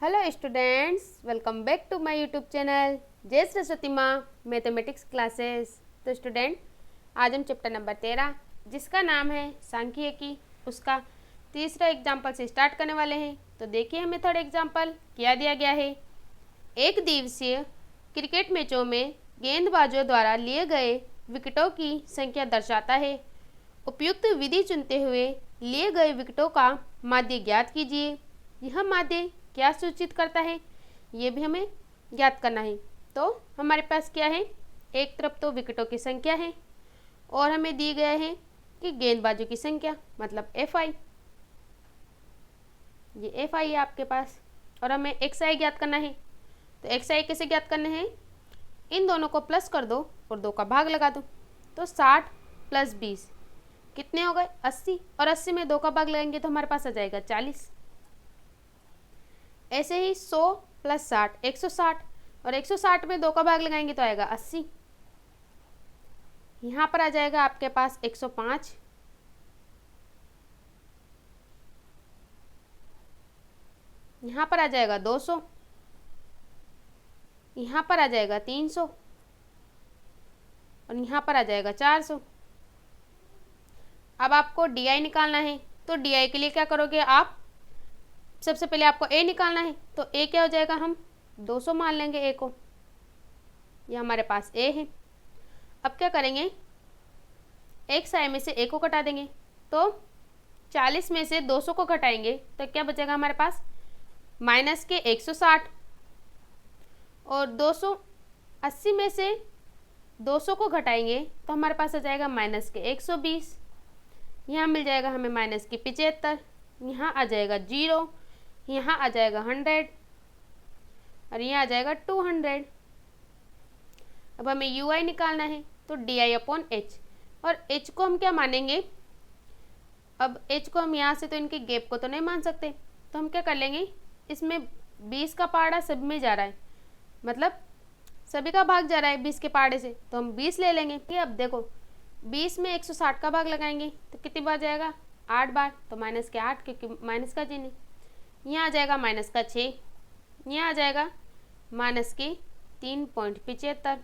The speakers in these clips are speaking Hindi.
Hello students, welcome back to my YouTube channel जय सरस्वती माँ मैथमेटिक्स क्लासेस। तो स्टूडेंट, आज हम चैप्टर नंबर 13 जिसका नाम है सांख्यिकी उसका तीसरा एग्जाम्पल से स्टार्ट करने वाले हैं। तो देखिए हमें थर्ड एग्जाम्पल क्या दिया गया है। एक दिवसीय क्रिकेट मैचों में गेंदबाजों द्वारा लिए गए विकेटों की संख्या दर्शाता है। उपयुक्त विधि चुनते हुए लिए गए विकेटों का माध्य ज्ञात कीजिए। यह माध्य क्या सूचित करता है, ये भी हमें ज्ञात करना है। तो हमारे पास क्या है, एक तरफ तो विकेटों की संख्या है और हमें दी गया है कि गेंदबाजों की संख्या मतलब FI। ये FI है आपके पास और हमें XI ज्ञात करना है। तो XI कैसे ज्ञात करने हैं, इन दोनों को प्लस कर दो और 2 का भाग लगा दो। तो 60 + 20 कितने हो गए 80, और 80 में 2 का भाग लगाएंगे तो हमारे पास आ जाएगा 40। ऐसे ही 100 + 60 160, और 160 में 2 का भाग लगाएंगे तो आएगा 80। यहाँ पर आ जाएगा आपके पास 105, यहाँ पर आ जाएगा 200, यहाँ पर आ जाएगा 300 और यहाँ पर आ जाएगा 400। अब आपको DI निकालना है। तो DI के लिए क्या करोगे आप, सबसे पहले आपको A निकालना है। तो A क्या हो जाएगा, हम 200 मान लेंगे A को, ये हमारे पास A है। अब क्या करेंगे, XI में से A को घटा देंगे। तो 40 में से 200 को घटाएंगे तो क्या बचेगा हमारे पास, माइनस के 160, और 280 में से 200 को घटाएंगे तो हमारे पास आ जाएगा माइनस के 120। यहाँ मिल जाएगा हमें माइनस के 75, यहाँ आ जाएगा 0, यहाँ आ जाएगा 100 और यहाँ आ जाएगा 200। अब हमें UI निकालना है। तो DI/H, और H को हम क्या मानेंगे, अब H को हम यहाँ से तो इनके गैप को तो नहीं मान सकते, तो हम क्या कर लेंगे, इसमें 20 का पहाड़ा सब में जा रहा है, मतलब सभी का भाग जा रहा है 20 के पहाड़े से, तो हम 20 ले लेंगे। अब देखो 20 में 160 का भाग लगाएंगे तो कितनी बार जाएगा, 8 बार। तो माइनस के 8, क्योंकि माइनस का चिन्ह है। यहाँ आ जाएगा माइनस का 6, यहाँ आ जाएगा माइनस के 3.75।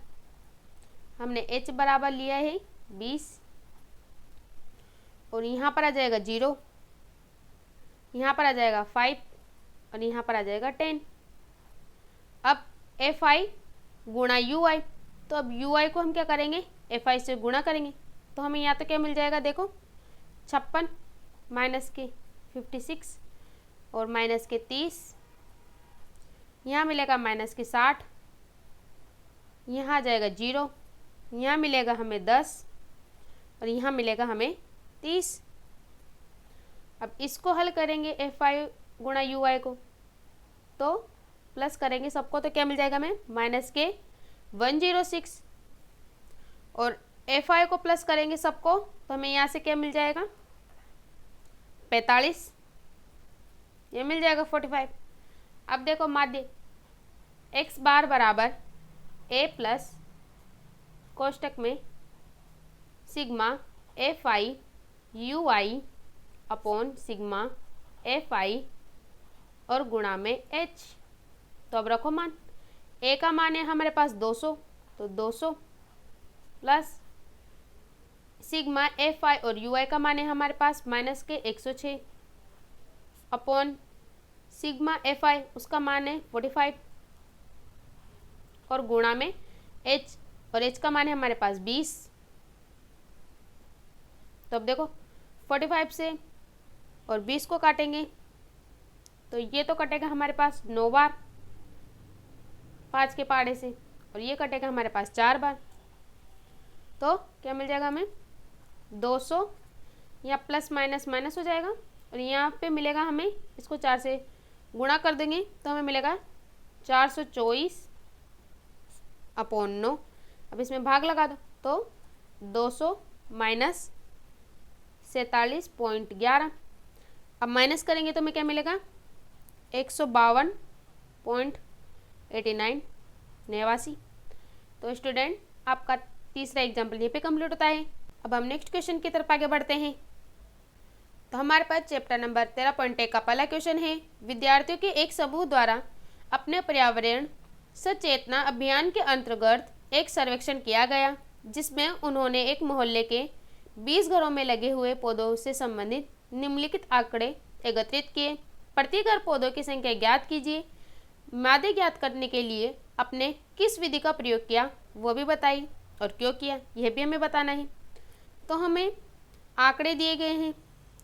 हमने H बराबर लिया है 20, और यहाँ पर आ जाएगा 0, यहाँ पर आ जाएगा 5 और यहाँ पर आ जाएगा 10। अब FI गुणा UI, तो अब UI को हम क्या करेंगे, FI से गुणा करेंगे। तो हमें यहाँ तो क्या मिल जाएगा, देखो 56 माइनस के 56 और माइनस के 30, यहाँ मिलेगा माइनस के 60, यहाँ आ जाएगा 0, यहाँ मिलेगा हमें 10 और यहाँ मिलेगा हमें 30। अब इसको हल करेंगे FI गुणा UI को, तो प्लस करेंगे सबको तो क्या मिल जाएगा हमें, माइनस के 106, और FI को प्लस करेंगे सबको तो हमें यहाँ से क्या मिल जाएगा 45, ये मिल जाएगा 45। अब देखो माध्य x बार बराबर A प्लस कोष्टक में sigma FI UI upon sigma FI और गुणा में H। तो अब रखो मान, A का मान है हमारे पास 200, तो 200 प्लस सिग्मा FI और UI का मान है हमारे पास माइनस के 106 अपॉन सिग्मा FI उसका मान है 45 और गुणा में H, और H का मान है हमारे पास 20। तो अब देखो 45 से और 20 को काटेंगे तो ये तो कटेगा हमारे पास 9 बार 5 के पहाड़े से, और ये कटेगा हमारे पास 4 बार। तो क्या मिल जाएगा हमें 200, या प्लस माइनस माइनस हो जाएगा, और यहाँ पे मिलेगा हमें, इसको 4 से गुणा कर देंगे तो हमें मिलेगा 424 अपॉन 9। अब इसमें भाग लगा दो तो 200 माइनस 47.11, अब माइनस करेंगे तो हमें क्या मिलेगा 152.89 89। तो स्टूडेंट, आपका तीसरा एग्जाम्पल ये पे कंप्लीट होता है। अब हम नेक्स्ट क्वेश्चन की तरफ आगे बढ़ते हैं। तो हमारे पास चैप्टर नंबर 13.1 का पहला क्वेश्चन है, विद्यार्थियों के एक समूह द्वारा अपने पर्यावरण सचेतना अभियान के अंतर्गत एक सर्वेक्षण किया गया, जिसमें उन्होंने एक मोहल्ले के 20 घरों में लगे हुए पौधों से संबंधित निम्नलिखित आंकड़े एकत्रित किए। प्रति घर पौधों की संख्या ज्ञात कीजिए। मादे ज्ञात करने के लिए आपने किस विधि का प्रयोग किया वो भी बताइए, और क्यों किया यह भी हमें बताना है। तो हमें आंकड़े दिए गए हैं,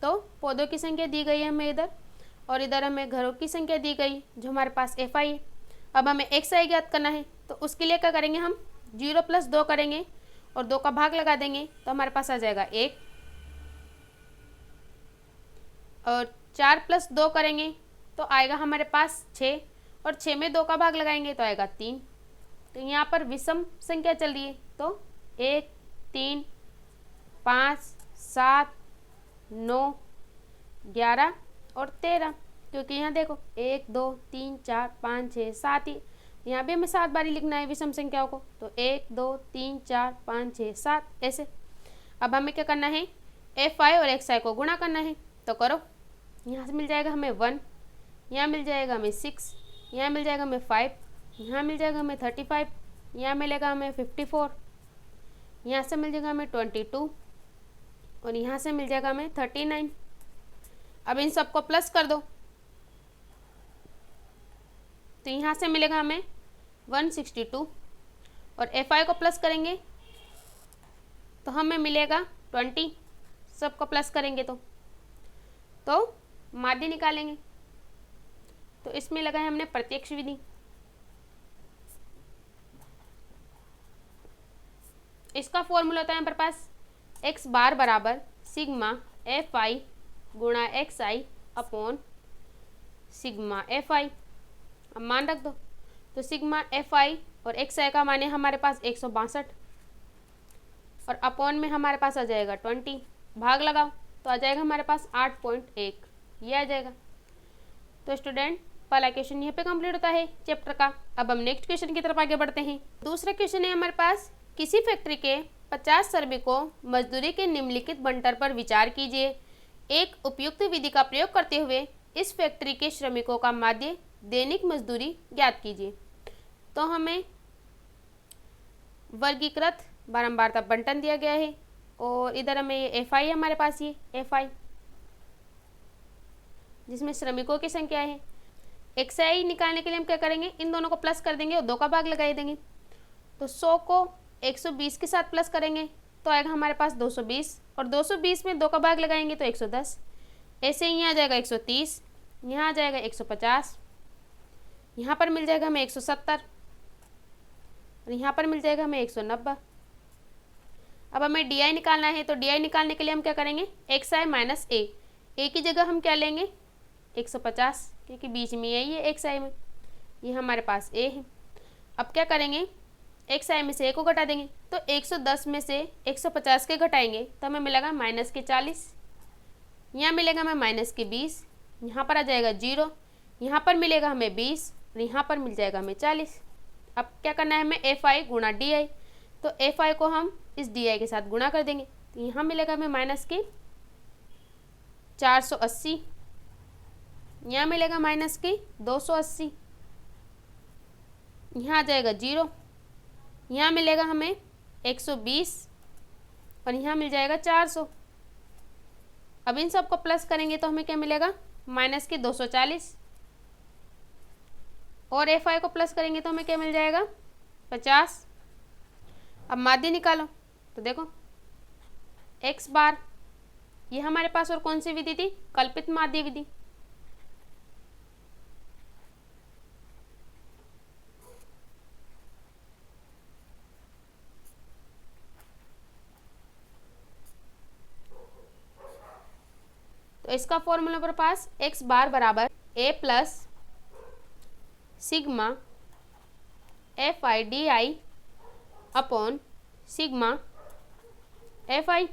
तो पौधों की संख्या दी गई है हमें इधर, और इधर हमें घरों की संख्या दी गई जो हमारे पास FI है। अब हमें XI ज्ञात करना है, तो उसके लिए क्या करेंगे, हम 0 + 2 करेंगे और 2 का भाग लगा देंगे, तो हमारे पास आ जाएगा 1, और 4 + 2 करेंगे तो आएगा हमारे पास 6, और 6 में 2 का भाग लगाएंगे तो आएगा 3। तो यहाँ पर विषम संख्या चल रही है, तो 1, 3, 5, 7, 9, 11 और 13, क्योंकि यहाँ देखो 1, 2, 3, 4, 5, 6, 7 ही, यहाँ भी हमें 7 बारी लिखना है विषम संख्याओं को, तो 1, 2, 3, 4, 5, 6, 7 ऐसे। अब हमें क्या करना है, FI और XI को गुणा करना है, तो करो। यहाँ से मिल जाएगा हमें 1, यहाँ मिल जाएगा हमें 6, यहाँ मिल जाएगा हमें 5, यहाँ मिल जाएगा हमें 35, यहाँ मिलेगा हमें 54, यहाँ से मिल जाएगा हमें 22, और यहाँ से मिल जाएगा हमें 39। अब इन सबको प्लस कर दो, तो यहाँ से मिलेगा हमें 162, और FI को प्लस करेंगे तो हमें मिलेगा 20, सबको प्लस करेंगे तो माध्य निकालेंगे। तो इसमें लगाए हमने प्रत्यक्ष विधि। इसका फॉर्मूला होता है हमारे पास x बार बराबर सिग्मा FI गुणा XI अपॉन सिग्मा FI। अब मान रख दो, तो सिग्मा FI और XI का मान है हमारे पास 162, और अपॉन में हमारे पास आ जाएगा 20, भाग लगाओ तो आ जाएगा हमारे पास 8.1, ये आ जाएगा। तो स्टूडेंट पहला क्वेश्चन यहाँ पे कंप्लीट होता है चैप्टर का। अब हम नेक्स्ट क्वेश्चन की तरफ आगे बढ़ते हैं। दूसरा क्वेश्चन है हमारे पास, किसी फैक्ट्री के 50 श्रमिकों मजदूरी के निम्नलिखित बंटन पर विचार कीजिए। एक उपयुक्त विधि का प्रयोग करते हुए इस फैक्ट्री के श्रमिकों का माध्य दैनिक मजदूरी ज्ञात कीजिए। तो हमें वर्गीकृत बारंबारता बंटन दिया गया है, और इधर हमें ये FI है हमारे पास, ये FI जिसमें श्रमिकों की संख्या है। XI निकालने के लिए हम क्या करेंगे, इन दोनों को प्लस कर देंगे और 2 का भाग लगा देंगे। तो 100 को 120 के साथ प्लस करेंगे तो आएगा हमारे पास 220, और 220 में 2 का भाग लगाएंगे तो 110। ऐसे ही आ जाएगा 130, यहाँ आ जाएगा 150, यहाँ पर मिल जाएगा हमें 170, और यहाँ पर मिल जाएगा हमें 190। अब हमें DI निकालना है, तो DI निकालने के लिए हम क्या करेंगे, XI माइनस A की जगह हम क्या लेंगे 150, क्योंकि बीच में यही है XI में, ये हमारे पास A है। अब क्या करेंगे, XI में से A को घटा देंगे, तो 110 में से 150 के घटाएंगे तो हमें मिलेगा -40, यहाँ मिलेगा हमें -20, यहाँ पर आ जाएगा 0, यहाँ पर मिलेगा हमें 20, और यहाँ पर मिल जाएगा हमें 40। अब क्या करना है हमें FI गुणा DI, तो FI को हम इस DI के साथ गुणा कर देंगे, तो यहाँ मिलेगा हमें -480, यहाँ मिलेगा -280, यहाँ आ जाएगा 0, यहाँ मिलेगा हमें 120, और यहाँ मिल जाएगा 400। अब इन सबको प्लस करेंगे तो हमें क्या मिलेगा -240, और FI को प्लस करेंगे तो हमें क्या मिल जाएगा 50। अब माध्य निकालो, तो देखो x बार, ये हमारे पास और कौन सी विधि थी, कल्पित माध्य विधि। तो इसका फॉर्मूला पर पास x बार बराबर A plus sigma FI DI upon sigma FI।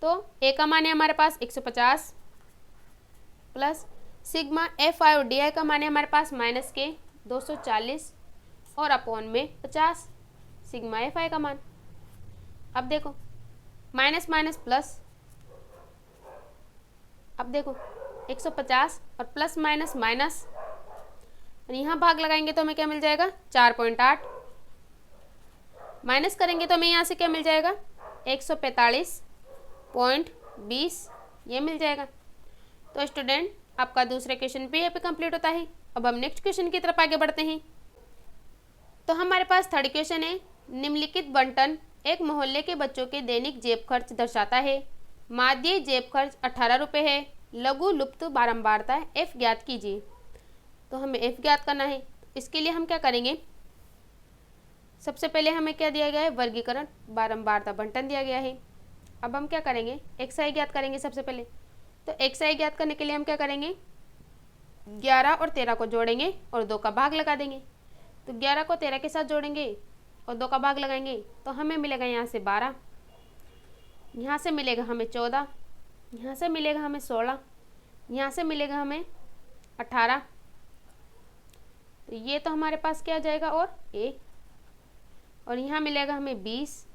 तो A का मान है हमारे पास 150 प्लस सिग्मा FI और DI का मान है हमारे पास -240, और अपॉन में 50 सिग्मा FI का मान। अब देखो माइनस माइनस प्लस, अब देखो 150 और प्लस माइनस माइनस, और यहाँ भाग लगाएंगे तो हमें क्या मिल जाएगा 4.8, माइनस करेंगे तो हमें यहाँ से क्या मिल जाएगा 145.20, ये मिल जाएगा। तो स्टूडेंट आपका दूसरा क्वेश्चन भी यहाँ पे कंप्लीट होता है। अब हम नेक्स्ट क्वेश्चन की तरफ आगे बढ़ते हैं। तो हमारे पास थर्ड क्वेश्चन है, निम्नलिखित बंटन एक मोहल्ले के बच्चों के दैनिक जेब खर्च दर्शाता है। माध्य जेब खर्च 18 रुपये है, लघु लुप्त बारंबारता एफ ज्ञात कीजिए। तो हमें एफ ज्ञात करना है। इसके लिए हम क्या करेंगे, सबसे पहले हमें क्या दिया गया है, वर्गीकरण बारंबारता बंटन दिया गया है। अब हम क्या करेंगे, एक्स आई ज्ञात करेंगे सबसे पहले। तो एक्स आई ज्ञात करने के लिए हम क्या करेंगे, 11 और 13 को जोड़ेंगे और 2 का भाग लगा देंगे। तो 11 को 13 के साथ जोड़ेंगे और 2 का भाग लगाएंगे तो हमें मिलेगा यहाँ से 12, यहाँ से मिलेगा हमें 14, यहाँ से मिलेगा हमें 16, यहाँ से मिलेगा हमें 18। तो ये तो हमारे पास क्या आ जाएगा और ए, और यहाँ मिलेगा हमें 20,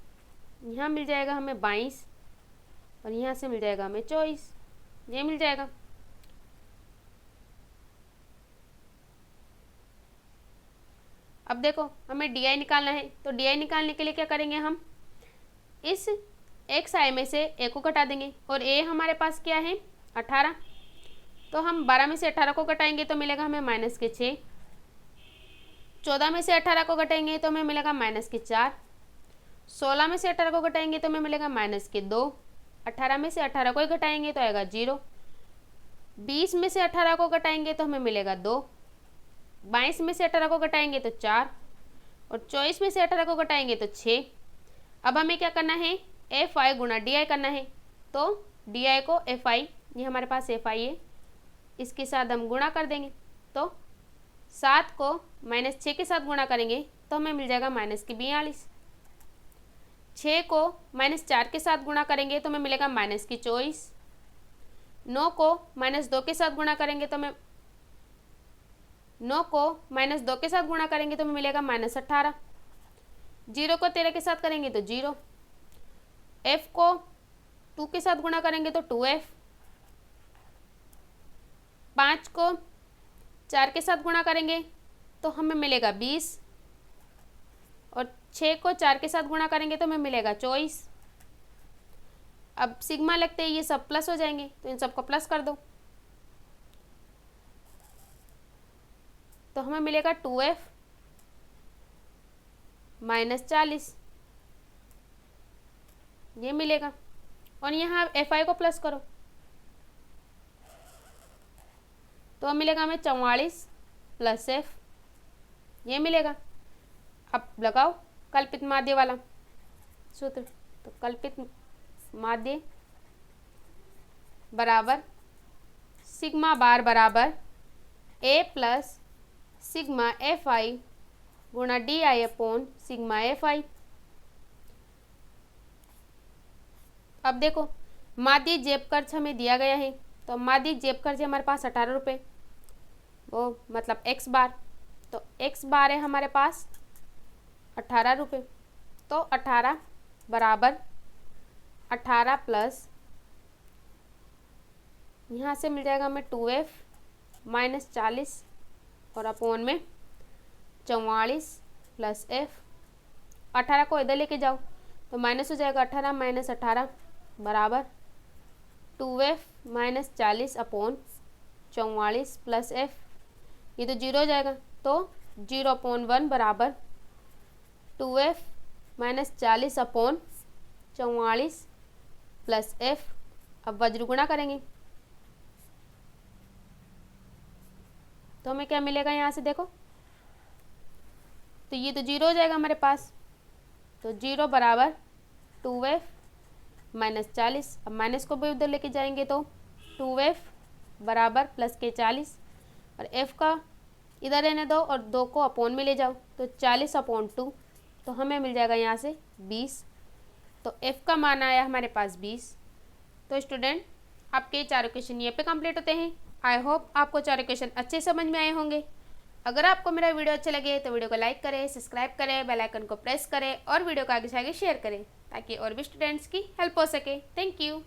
यहाँ मिल जाएगा हमें 22 और यहाँ से मिल जाएगा हमें 24, ये मिल जाएगा। अब देखो हमें डी आई निकालना है। तो डी आई निकालने के लिए क्या करेंगे, हम इस एक्स आई में से ए को घटा देंगे और ए हमारे पास क्या है 18। तो हम 12 में से 18 को घटाएंगे तो मिलेगा हमें माइनस के 6, 14 में से 18 को घटाएंगे तो हमें मिलेगा माइनस के 4, 16 में से 18 को घटाएंगे तो हमें मिलेगा माइनस के 2, 18 में से 18 को ही घटाएंगे तो आएगा 0, 20 में से 18 को घटाएंगे तो हमें मिलेगा 2, 22 में से 18 को घटाएंगे तो 4 और 24 में से 18 को घटाएंगे तो 6। अब हमें क्या करना है, एफ आई गुणा डी आई करना है। तो डी आई को एफ आई, ये हमारे पास एफ आई है, इसके साथ हम गुणा कर देंगे। तो 7 को माइनस 6 के साथ गुणा करेंगे तो हमें मिल जाएगा माइनस के 42, 6 को माइनस 4 के साथ गुणा करेंगे तो हमें मिलेगा माइनस की 24, 9 को माइनस 2 के साथ गुणा करेंगे तो हमें 9 को माइनस 2 के साथ गुणा करेंगे तो हमें मिलेगा माइनस 18, 0 को 13 के साथ करेंगे तो 0, f को 2 के साथ गुणा करेंगे तो 2f, 5 को 4 के साथ गुणा करेंगे तो हमें मिलेगा 20 और 6 को 4 के साथ गुणा करेंगे तो हमें मिलेगा 24। अब सिग्मा लगते ही ये सब प्लस हो जाएंगे तो इन सबको प्लस कर दो तो हमें मिलेगा 2f माइनस 40, ये मिलेगा। और यहाँ एफ आई को प्लस करो तो मिलेगा हमें 44 प्लस एफ, ये मिलेगा। अब लगाओ कल्पित माध्य वाला सूत्र। तो कल्पित माध्य बराबर सिग्मा बार बराबर ए प्लस सिग्मा एफ आई गुणा D I upon sigma F I. अब देखो माध्य जेब खर्च हमें दिया गया है। तो माध्य जेब खर्च है हमारे पास 18 रुपये, वो मतलब एक्स बार। तो एक्स बार है हमारे पास 18 रुपये। तो 18 बराबर 18 प्लस यहाँ से मिल जाएगा हमें 2f माइनस 40 और अपोन में 44 प्लस एफ। 18 को इधर लेके जाओ तो माइनस हो जाएगा 18 माइनस 18 बराबर 2f minus 40 upon 44 plus F. ये तो 0 हो जाएगा तो 0/1 बराबर 2f minus 40 upon 44 plus F. अब वज्र गुणा करेंगे तो हमें क्या मिलेगा यहाँ से देखो, तो ये तो 0 हो जाएगा हमारे पास। तो 0 बराबर 2f माइनस 40। अब माइनस को भी उधर लेके जाएंगे तो 2f बराबर प्लस के 40 और f का इधर रहने दो और 2 को अपोन में ले जाओ तो 40/2 तो हमें मिल जाएगा यहाँ से 20। तो f का मान आया हमारे पास 20। तो स्टूडेंट आपके चारों क्वेश्चन ये पे कंप्लीट होते हैं। आई होप आपको चारों क्वेश्चन अच्छे समझ में आए होंगे। अगर आपको मेरा वीडियो अच्छा लगे तो वीडियो को लाइक करें, सब्सक्राइब करें, बेल आइकन को प्रेस करें और वीडियो को आगे से आगे शेयर करें ताकि और भी स्टूडेंट्स की हेल्प हो सके। Thank you.